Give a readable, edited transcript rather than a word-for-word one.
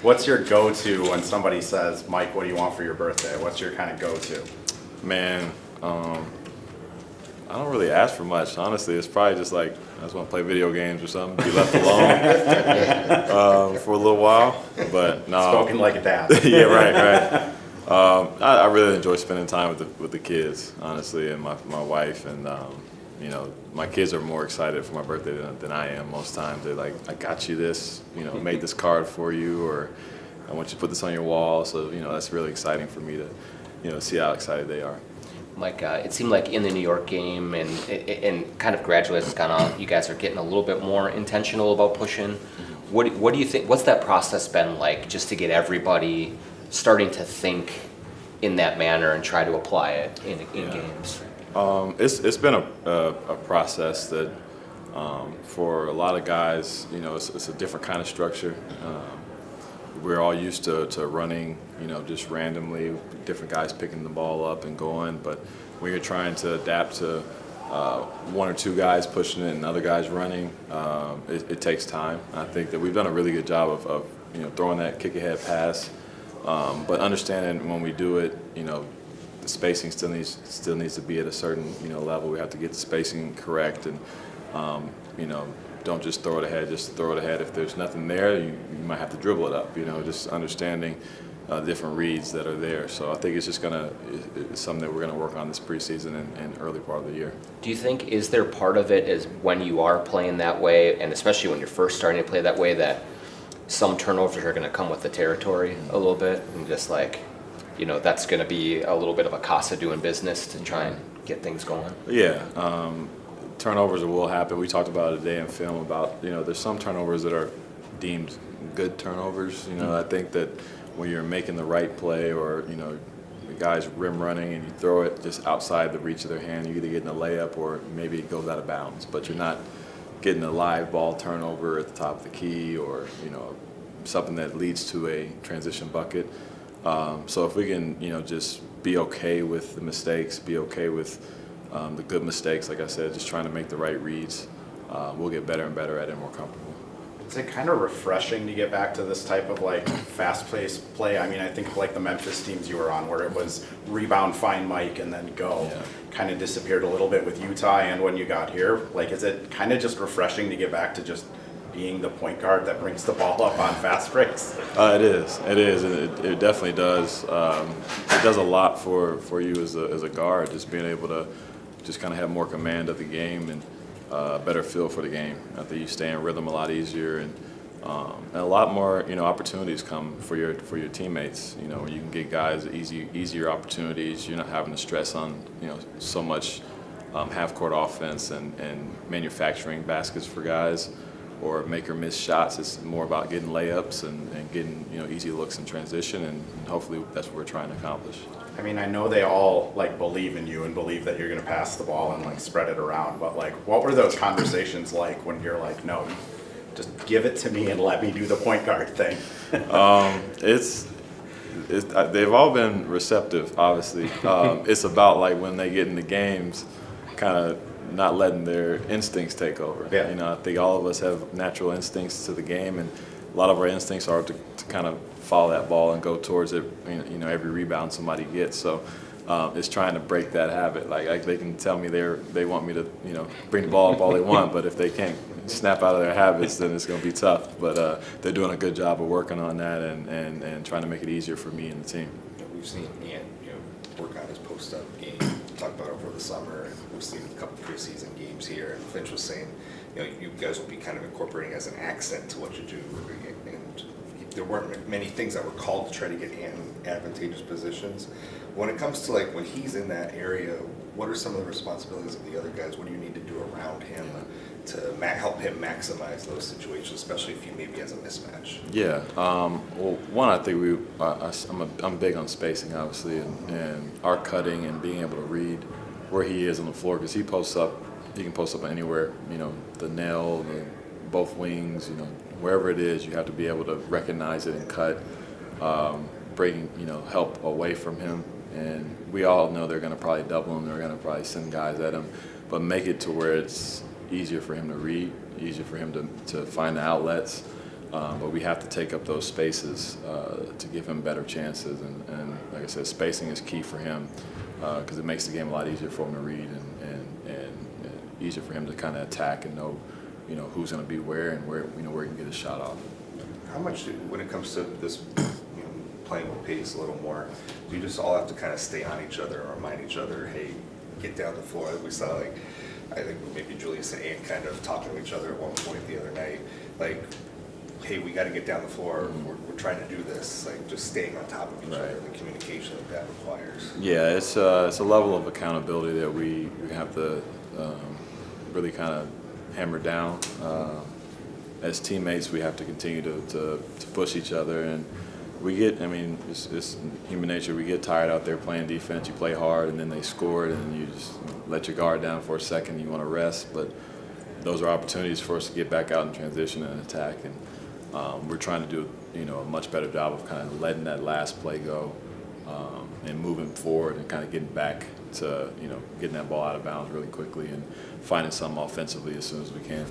What's your go-to when somebody says, Mike, what do you want for your birthday? What's your kind of go-to? Man, I don't really ask for much. Honestly, it's probably just like I just want to play video games or something, be left alone for a little while. But no, Spoken like a dad. yeah, right. I really enjoy spending time with the kids, honestly, and my wife. And you know, my kids are more excited for my birthday than I am most times. They're like, I got you this, you know, made this card for you, or I want you to put this on your wall. So you know, that's really exciting for me to, you know, see how excited they are. Mike, it seemed like in the New York game and kind of gradually as it's gone on, you guys are getting a little bit more intentional about pushing. What do you think? What's that process been like, just to get everybody starting to think in that manner and try to apply it in games? It's been a process that for a lot of guys, you know, it's a different kind of structure. We're all used to running, you know, just randomly, different guys picking the ball up and going. But when you're trying to adapt to one or two guys pushing it and other guys running, it takes time. I think that we've done a really good job of you know, throwing that kick ahead pass, but understanding when we do it, you know, the spacing still needs to be at a certain, you know, level. We have to get the spacing correct, and you know, don't just throw it ahead. Just throw it ahead. If there's nothing there, you might have to dribble it up. You know, just understanding different reads that are there. So I think it's just it's something that we're gonna work on this preseason and early part of the year. Do you think, is there part of it is when you are playing that way, and especially when you're first starting to play that way, that some turnovers are going to come with the territory a little bit, and just like, you know, that's going to be a little bit of a cost of doing business to try and get things going? Yeah, turnovers will happen. We talked about it today in film about, you know, there's some turnovers that are deemed good turnovers. You know, I think that when you're making the right play, or, you know, the guy's rim running and you throw it just outside the reach of their hand, you're either getting a layup or maybe it goes out of bounds, but you're not getting a live ball turnover at the top of the key, or, you know, something that leads to a transition bucket. So if we can, you know, just be okay with the mistakes, be okay with the good mistakes, like I said, just trying to make the right reads, we'll get better and better at it and more comfortable. Is it kind of refreshing to get back to this type of like fast-paced play? I mean, I think of like the Memphis teams you were on, where it was rebound, find Mike, and then go. Yeah. Kind of disappeared a little bit with Utah and when you got here. Like, is it kind of just refreshing to get back to just being the point guard that brings the ball up on fast breaks? It is. It definitely does. It does a lot for you as a guard, just being able to just kind of have more command of the game and better feel for the game. I think you stay in rhythm a lot easier, and a lot more, you know, opportunities come for your teammates. You know, you can get guys easier opportunities. You're not having to stress on, you know, so much half-court offense and manufacturing baskets for guys, or make or miss shots. It's more about getting layups and getting, you know, easy looks in transition, and hopefully that's what we're trying to accomplish. I mean, I know they all like believe in you and believe that you're going to pass the ball and like spread it around, but like, what were those conversations like when you're like, no, just give it to me and let me do the point guard thing? They've all been receptive, obviously. It's about like when they get into games, kind of not letting their instincts take over. Yeah. You know, I think all of us have natural instincts to the game, and a lot of our instincts are to kind of follow that ball and go towards it, you know, every rebound somebody gets. So it's trying to break that habit. Like they can tell me they want me to, you know, bring the ball up all they want, but if they can't snap out of their habits, then it's going to be tough. But they're doing a good job of working on that and trying to make it easier for me and the team. We've seen Ian, you know, work on his post-up game, talk about it over the summer, and we've seen a couple preseason games here. And Finch was saying, you know, you guys will be kind of incorporating as an accent to what you do. And there weren't many things that were called to try to get in advantageous positions. When it comes to like when he's in that area, what are some of the responsibilities of the other guys? What do you need to do around him to help him maximize those situations, especially if he maybe has a mismatch? Yeah. Well, one, I think I'm big on spacing, obviously, and our cutting and being able to read where he is on the floor, because he posts up. He can post up anywhere. You know, the nail, both wings. You know, wherever it is, you have to be able to recognize it and cut, bring, you know, help away from him. And we all know they're going to probably double him. They're going to probably send guys at him, but make it to where it's easier for him to read, easier for him to find the outlets, But we have to take up those spaces to give him better chances. And like I said, spacing is key for him because it makes the game a lot easier for him to read and easier for him to kind of attack and know, who's going to be where and where he can get his shot off. How much, when it comes to this, playing with pace a little more, do you just all have to kind of stay on each other or remind each other, hey, get down the floor? We saw, like, I think maybe Julius and Ant kind of talking to each other at one point the other night, like, hey, we got to get down the floor. We're trying to do this. Like, just staying on top of each other, the communication that requires. Yeah, it's a level of accountability that we have to really kind of hammer down. As teammates, we have to continue to push each other, and we get, it's human nature. We get tired out there playing defense. You play hard, and then they score it, and you just let your guard down for a second. You want to rest, but those are opportunities for us to get back out in transition and attack. And we're trying to do, a much better job of kind of letting that last play go and moving forward and kind of getting back to, getting that ball out of bounds really quickly and finding something offensively as soon as we can.